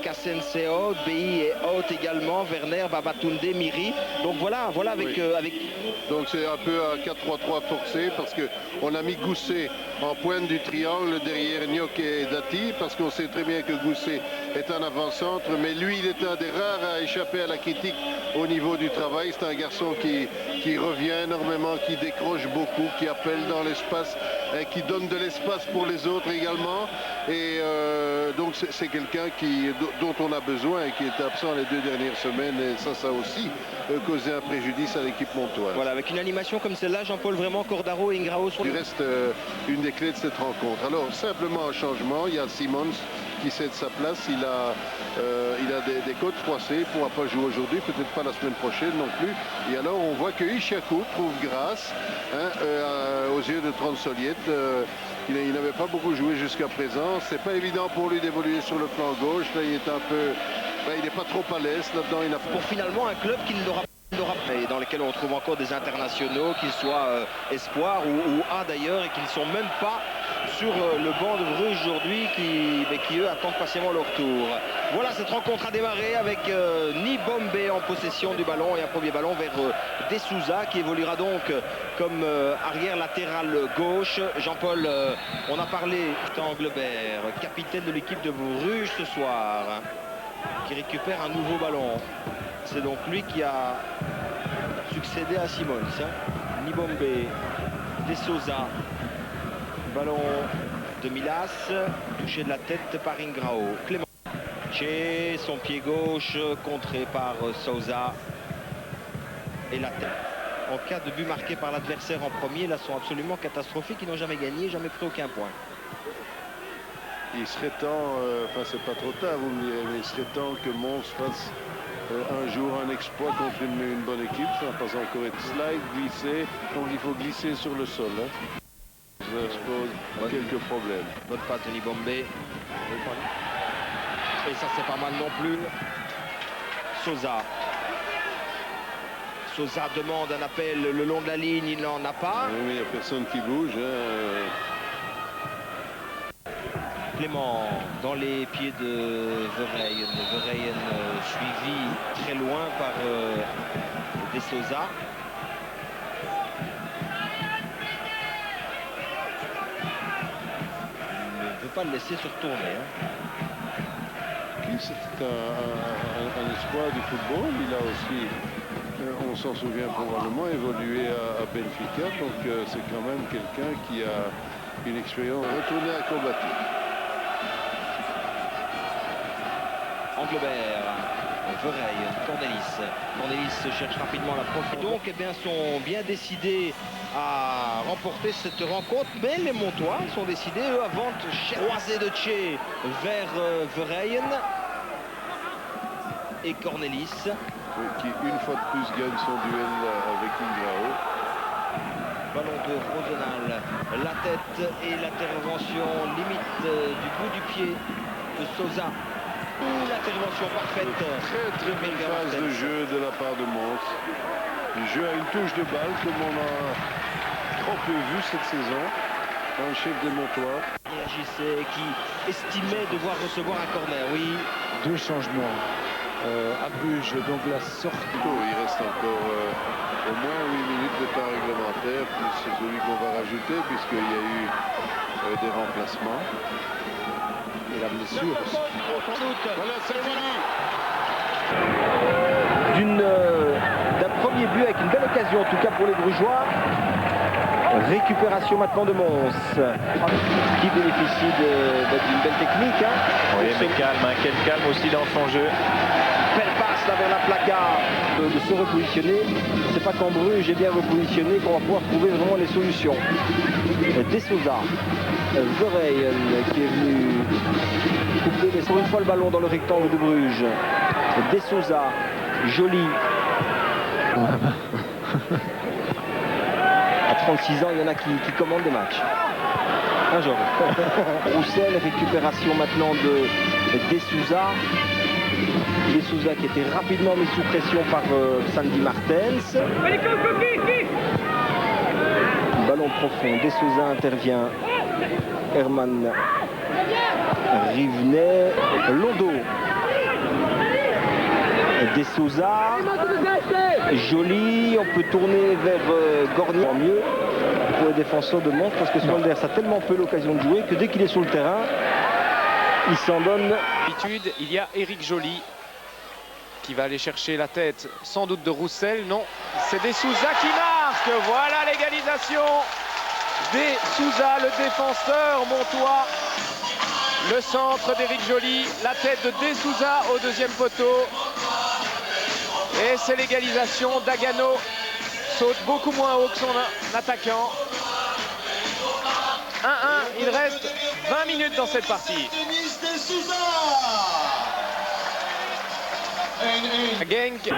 Kassenseo, BI et Haute également, Werner, Babatunde, Miri. Donc voilà avec... Donc c'est un peu un 4-3-3 forcé parce qu'on a mis Gousset en pointe du triangle derrière Nyok et Dati parce qu'on sait très bien que Gousset est un avant-centre, mais lui il est un des rares à échapper à la critique au niveau du travail. C'est un garçon qui revient énormément, qui décroche beaucoup, qui appelle dans l'espace, qui donne de l'espace pour les autres également. Et donc c'est quelqu'un dont on a besoin et qui était absent les 2 dernières semaines, et ça a aussi causé un préjudice à l'équipe montoise. Voilà, avec une animation comme celle-là, Jean-Paul, vraiment Cordaro et Ingrao sur le... Il reste une des clés de cette rencontre. Alors simplement un changement, il y a Simons qui cède sa place, il a des côtes froissées, il ne pourra pas jouer aujourd'hui, peut-être pas la semaine prochaine non plus. Et alors on voit que Ishaku trouve grâce aux yeux de Transoliet. Il n'avait pas beaucoup joué jusqu'à présent. C'est pas évident pour lui d'évoluer sur le flanc gauche. Là, il est un peu, il n'est pas trop à l'aise là-dedans. Pour finalement un club qui n'aura et dans lesquels on trouve encore des internationaux, qu'ils soient espoirs ou A d'ailleurs, et qui ne sont même pas sur le banc de Bruges aujourd'hui, qui eux attendent patiemment leur tour. Voilà, cette rencontre a démarré avec Nibombe en possession du ballon et un premier ballon vers De Souza qui évoluera donc comme arrière latéral gauche. Jean-Paul, on a parlé d'Anglebert, capitaine de l'équipe de Bruges ce soir, qui récupère un nouveau ballon. C'est donc lui qui a succédé à Simons. Nibombe, De Souza, ballon de Milas, touché de la tête par Ingrao. Clément, chez son pied gauche, contré par Souza. Et la tête. En cas de but marqué par l'adversaire en premier, là sont absolument catastrophiques. Ils n'ont jamais gagné, jamais pris aucun point. Il serait temps, enfin c'est pas trop tard, vous me direz, mais il serait temps que Mons fasse un jour un exploit contre une bonne équipe. Ça n'a pas encore été slide, glisser, donc il faut glisser sur le sol. Ça pose quelques problèmes. Bonne passe de Nibombe. Et ça c'est pas mal non plus. Souza. Souza demande un appel le long de la ligne, il n'en a pas. Oui, mais il n'y a personne qui bouge. Clément dans les pieds de Verheyen. Verheyen suivi très loin par De Souza. Il ne veut pas le laisser se retourner. C'est un espoir du football. Il a aussi, on s'en souvient probablement, évolué à Benfica. Donc c'est quand même quelqu'un qui a une expérience retournée acrobatique. Anglebert, Verheyen, Cornelis cherche rapidement la profondeur. Donc, sont bien décidés à remporter cette rencontre, mais les Montois sont décidés, eux, à vendre croisé de Tché vers Verheyen et Cornelis. Oui, qui, une fois de plus, gagne son duel avec Ingrao. Ballon de Rosenal, la tête et l'intervention limite du bout du pied de Souza. L'intervention parfaite. Très belle phase de jeu de la part de Mons. Le jeu a une touche de balle comme on a trop peu vu cette saison dans le chef des Montois. Il agissait, qui estimait devoir recevoir un corner, oui. 2 changements à Bruges, donc la sortie. Il reste encore au moins 8 minutes de temps réglementaire, plus celui qu'on va rajouter puisqu'il y a eu des remplacements. Et la blessure. Voilà, c'est D'un fini. premier but avec une belle occasion, en tout cas pour les Brugeois. Récupération maintenant de Mons, qui bénéficie d'une belle technique. Oui, mais calme, quel calme aussi dans son jeu. Belle passe là vers la placard, de se repositionner. C'est pas qu'en Bruges est bien repositionné qu'on va pouvoir trouver vraiment les solutions. De Souza, Verheyen qui est venu couper, mais pour une fois le ballon dans le rectangle de Bruges. De Souza, joli. À 36 ans, il y en a qui commandent des matchs. Un jour. Roussel, récupération maintenant de Souza. De Souza qui était rapidement mis sous pression par Sandy Martens. Ballon profond, De Souza intervient. Herman Rivenet. Londo. De Souza. Joli. On peut tourner vers Gornier. Mieux pour les défenseurs de Mons parce que Smulders a tellement peu l'occasion de jouer que dès qu'il est sur le terrain, il s'en donne. D'habitude, il y a Éric Joly qui va aller chercher la tête, sans doute de Roussel. Non, c'est De Souza qui marque. Voilà l'égalisation. De Souza, le défenseur montois. Le centre d'Éric Joly, la tête de De Souza au deuxième poteau. Et c'est l'égalisation. Dagano saute beaucoup moins haut que son attaquant. 1-1, il reste 20 minutes dans cette partie. Genk.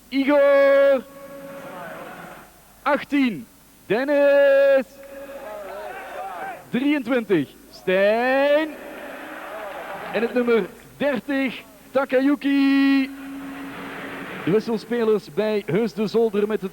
Igor. 18, Dennis. 23, Stijn. En het nummer 30, Takayuki. De wisselspelers bij Heus de Zolder met het...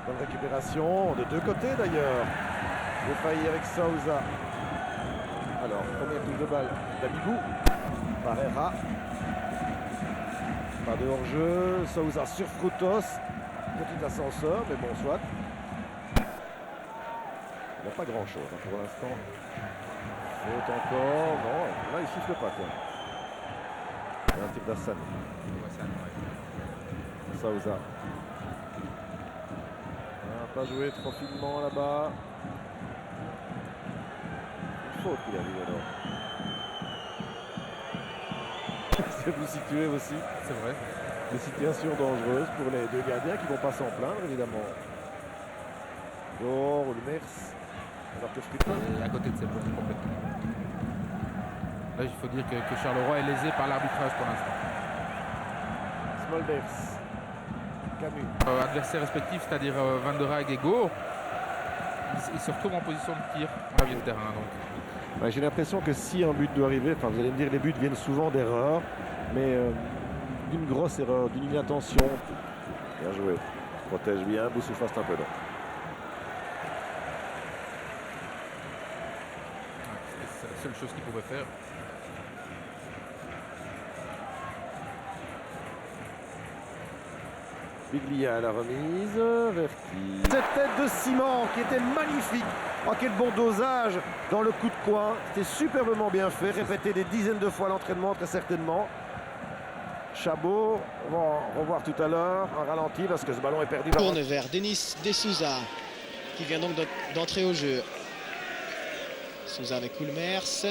Bonne récupération de deux côtés d'ailleurs. J'ai failli avec Souza. Alors, première touche de balle d'Abibou. Barrera. Pas de hors-jeu. Souza sur Frutos. Petit ascenseur, mais bon, soit. Il n'y a pas grand-chose hein, pour l'instant. Faute encore. Non, là, il siffle pas quoi. Il y a un tir d'Hassan. Souza. Pas joué trop finement là-bas. Une faute qu'il a vu alors. C'est vous situez aussi. C'est vrai. Des situations dangereuses pour les deux gardiens qui ne vont pas s'en plaindre évidemment. Dehors ou le Mers. Alors que Et à côté de ses points complètement. Là, il faut dire que Charleroi est lésé par l'arbitrage pour l'instant. Smolders. Camus. Adversaires respectifs, c'est-à-dire Van der Haag et Go, ils se retrouvent en position de tir à milieu de terrain. Donc. Ouais, j'ai l'impression que si un but doit arriver, enfin vous allez me dire les buts viennent souvent d'erreurs, mais d'une grosse erreur, d'une inattention. Bien joué. Protège bien, Boussoufa c'est un peu long. C'est la seule chose qu'il pouvait faire. Biglia à la remise, Verti. Cette tête de ciment qui était magnifique. Oh, quel bon dosage dans le coup de coin. C'était superbement bien fait, répété des dizaines de fois à l'entraînement très certainement. Chabot, on va revoir tout à l'heure, un ralenti parce que ce ballon est perdu. Tourne vers Denis De Souza qui vient donc d'entrer au jeu. Souza avec Oulmers.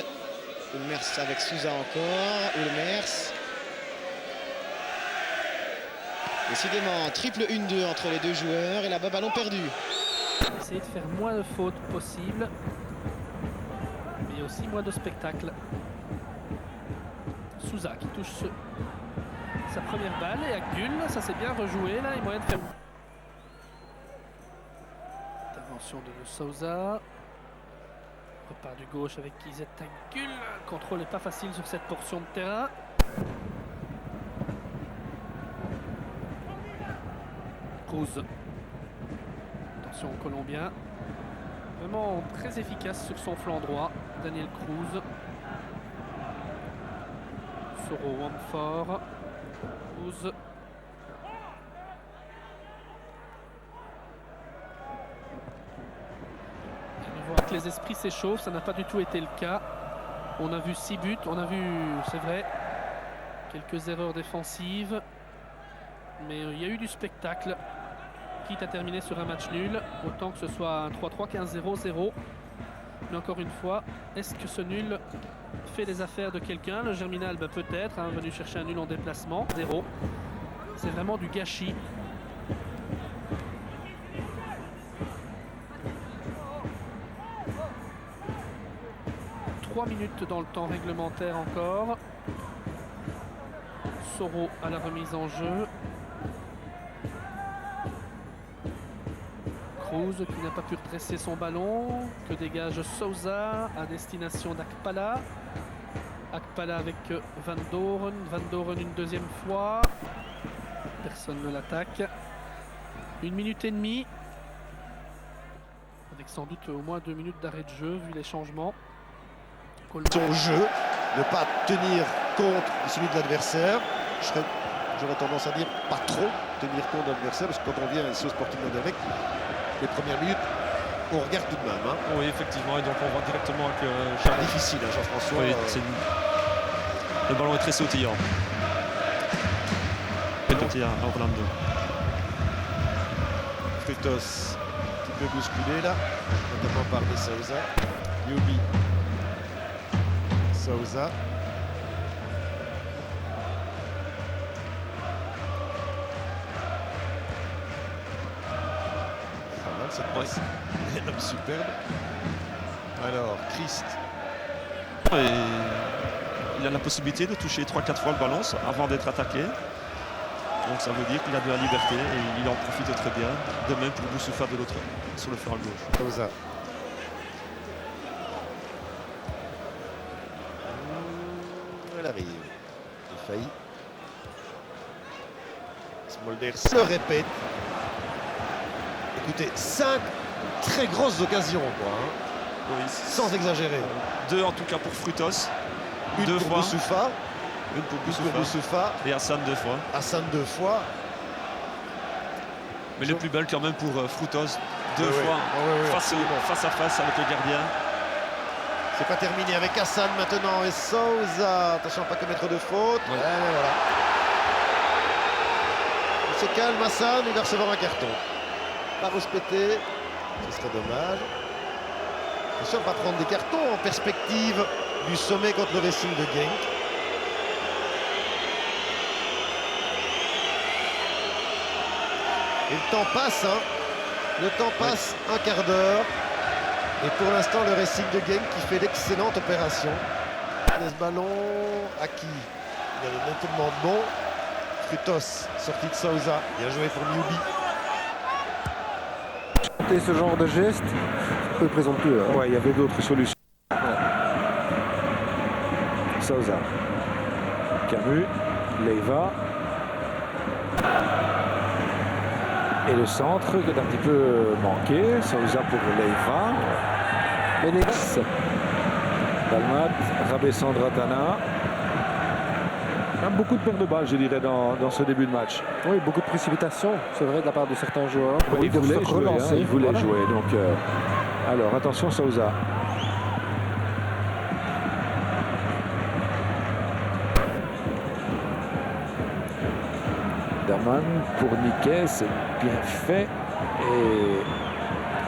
Oulmers avec Souza encore. Oulmers. Décidément, triple 1-2 entre les deux joueurs et là-bas, ballon perdu. Essayer de faire moins de fautes possible, mais aussi moins de spectacle. Souza qui touche sa première balle et Akgül, ça s'est bien rejoué là, il y a moyen de faire. Intervention de Souza. Repart du gauche avec Kizet Akgül. Le contrôle n'est pas facile sur cette portion de terrain. Cruz. Attention au Colombien. Vraiment très efficace sur son flanc droit. Daniel Cruz. Soro Wamfort. Cruz. On voit que les esprits s'échauffent, ça n'a pas du tout été le cas. On a vu 6 buts, on a vu, c'est vrai, quelques erreurs défensives. Mais il y a eu du spectacle. Quitte à terminer sur un match nul, autant que ce soit un 3-3, 15-0-0. Mais encore une fois, est-ce que ce nul fait les affaires de quelqu'un? Le Germinal, ben peut-être, hein, venu chercher un nul en déplacement. 0. C'est vraiment du gâchis. Trois minutes dans le temps réglementaire encore. Soro à la remise en jeu. Cruz qui n'a pas pu redresser son ballon, que dégage Souza à destination d'Akpala. Akpala avec Van Doren, Van Doren une deuxième fois. Personne ne l'attaque. 1 minute et demie. Avec sans doute au moins 2 minutes d'arrêt de jeu vu les changements. Son jeu, ne pas tenir compte de celui de l'adversaire. J'aurais tendance à dire pas trop tenir compte de l'adversaire, parce que quand on vient ici au Sporting d'Anderlecht, les premières minutes, on regarde tout de même. Hein. Oui, effectivement, et donc on voit directement que Charles... difficile, hein, Jean-François. Oui, le ballon est très sautillant. Petit à Orlando. Frutos, un petit peu bousculé là, notamment par De Souza. Yubi. Souza. cette passe. Un homme superbe. Alors, Christ. Et il a la possibilité de toucher 3-4 fois le ballon avant d'être attaqué. Donc ça veut dire qu'il a de la liberté et il en profite très bien. De même pour Boussoufa de l'autre, sur le flanc gauche. Comme ça. Elle arrive. Il a failli. Smolders se répète. Écoutez, 5 très grosses occasions, quoi. Hein. Oui, sans exagérer. 2 en tout cas pour Frutos. Une 2 pour fois. Boussoufa. Une pour Boussoufa. Et Hassan 2 fois. Hassan 2 fois. Mais le plus belle quand même pour Frutos. 2 Ouais, fois ouais, face à face avec le gardien. C'est pas terminé avec Hassan maintenant et Souza. Attention à pas commettre de faute. Ouais. Et voilà. Il se calme Hassan, il va recevoir un carton. Pas respecté, ce serait dommage. Attention à ne pas prendre des cartons en perspective du sommet contre le Racing de Genk. Et le temps passe, hein. Le temps passe, un quart d'heure. Et pour l'instant, le Racing de Genk qui fait l'excellente opération. Ce ballon à qui? Il y a nettement de bon. Frutos, sortie de Souza. Bien joué pour Newby. Ce genre de geste, peu présomptueux. Hein. Ouais, il y avait d'autres solutions. Souza. Camus. Leiva. Et le centre qui est un petit peu manqué. Souza pour Leiva. Benex. Dalmat. Rabessandratana. Beaucoup de pertes de balles, je dirais, dans ce début de match. Oui, beaucoup de précipitation, c'est vrai, de la part de certains joueurs. Ils voulaient jouer, relancer. ils voulaient jouer. Donc, alors, attention, Souza. Derman pour Niquet, c'est bien fait. Et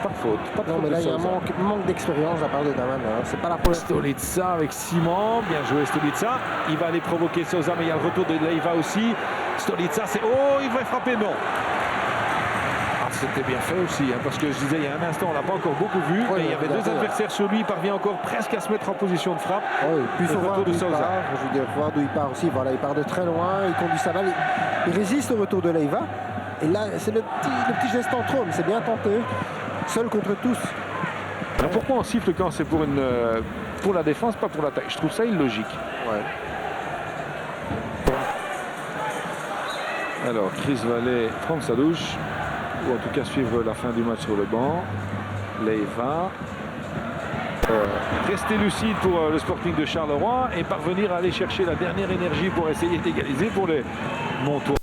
pas de faute. Pas de non, faute mais là, il y a un Souza. manque d'expérience à part de Daman. Hein. C'est pas la première. Stolica avec Simon, bien joué Stolica. Il va aller provoquer Souza, mais il y a le retour de Leiva aussi. Stolica, c'est... Oh, il va frapper, non. Ah, c'était bien fait aussi, hein, parce que je disais, il y a un instant, on l'a pas encore beaucoup vu, Ouais, mais il y avait 2 adversaires sur lui, il parvient encore presque à se mettre en position de frappe. Oui, puis il faut Le voir retour d'où de il Souza. part. Je veux dire, voir d'où il part aussi. Voilà, il part de très loin, il conduit sa balle. Il résiste au retour de Leiva. Et là, c'est le petit geste en trop, mais c'est bien tenté. Seul contre tous. Alors pourquoi on siffle quand c'est pour la défense, pas pour l'attaque? Je trouve ça illogique. Ouais. Alors, Chris va aller prendre sa douche, ou en tout cas suivre la fin du match sur le banc. Leiva. Rester lucide pour le Sporting de Charleroi et parvenir à aller chercher la dernière énergie pour essayer d'égaliser pour les Montois.